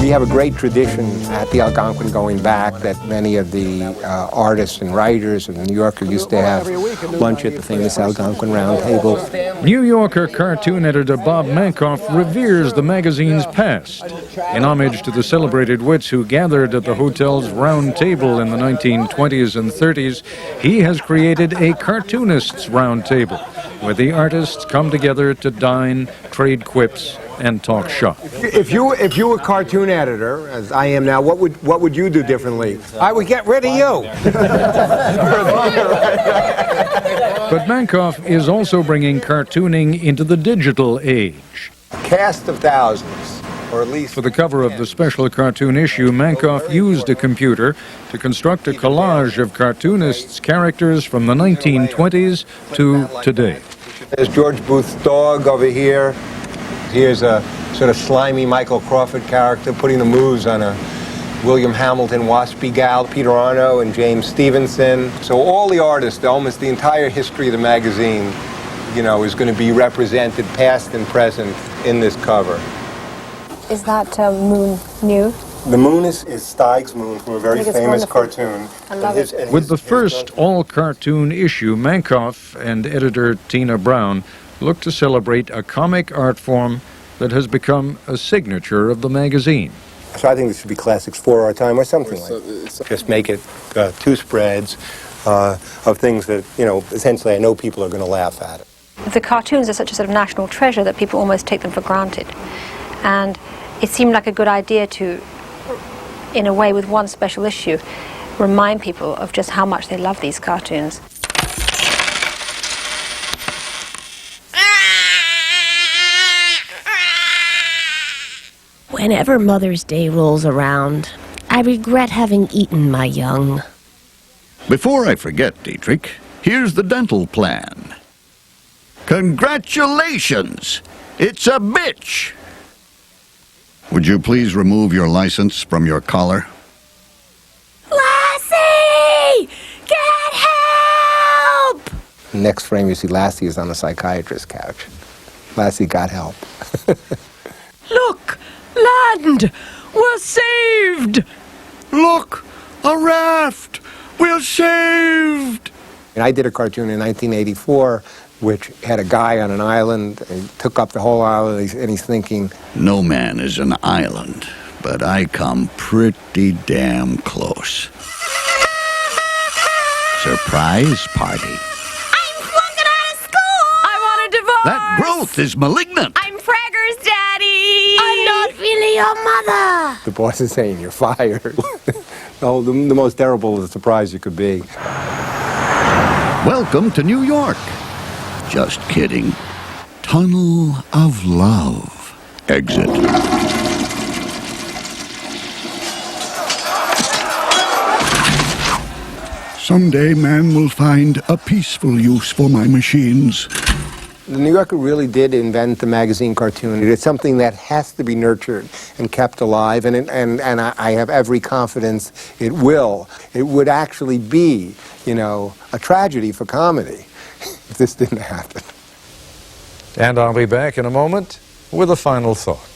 We have a great tradition at the Algonquin going back that many of the artists and writers of the New Yorker used to have lunch at the famous Algonquin Round Table. New Yorker cartoon editor Bob Mankoff reveres the magazine's past. In homage to the celebrated wits who gathered at the hotel's Round Table in the 1920s and 30s, he has created a cartoonists' round table, where the artists come together to dine, trade quips, and talk shop. If you were a cartoon editor, as I am now, what would you do differently? I would get rid of you. But Mankoff is also bringing cartooning into the digital age. A cast of thousands, or at least... For the cover of the special cartoon issue, Mankoff used a computer to construct a collage of cartoonists' characters from the 1920s to today. There's George Booth's dog over here. Here's a sort of slimy Michael Crawford character putting the moves on a William Hamilton waspy gal, Peter Arno and James Stevenson. So all the artists, almost the entire history of the magazine, you know, is going to be represented past and present in this cover. Is that moon new? The moon is Steig's moon from a very famous cartoon. I love it. With the first all-cartoon issue, Mankoff and editor Tina Brown look to celebrate a comic art form that has become a signature of the magazine. So I think this should be classics for our time or something like that. Just make it two spreads of things that, you know, essentially I know people are going to laugh at it. The cartoons are such a sort of national treasure that people almost take them for granted. And it seemed like a good idea to, in a way, with one special issue, remind people of just how much they love these cartoons. Whenever Mother's Day rolls around, I regret having eaten my young. Before I forget, Dietrich, here's the dental plan. Congratulations! It's a bitch! Would you please remove your license from your collar? Lassie! Get help! Next frame you see Lassie is on a psychiatrist's couch. Lassie got help. Look! Land! We're saved! Look! A raft! We're saved! And I did a cartoon in 1984 which had a guy on an island, and he took up the whole island, and he's thinking... No man is an island, but I come pretty damn close. Surprise party. I'm flunking out of school! I want a divorce! That growth is malignant! I'm Fragger's daddy! I'm not really your mother! The boss is saying you're fired. Oh, the most terrible surprise you could be. Welcome to New York. Just kidding. Tunnel of Love. Exit. Someday man will find a peaceful use for my machines. The New Yorker really did invent the magazine cartoon. It's something that has to be nurtured and kept alive, and I have every confidence it will. It would actually be, you know, a tragedy for comedy if this didn't happen. And I'll be back in a moment with a final thought.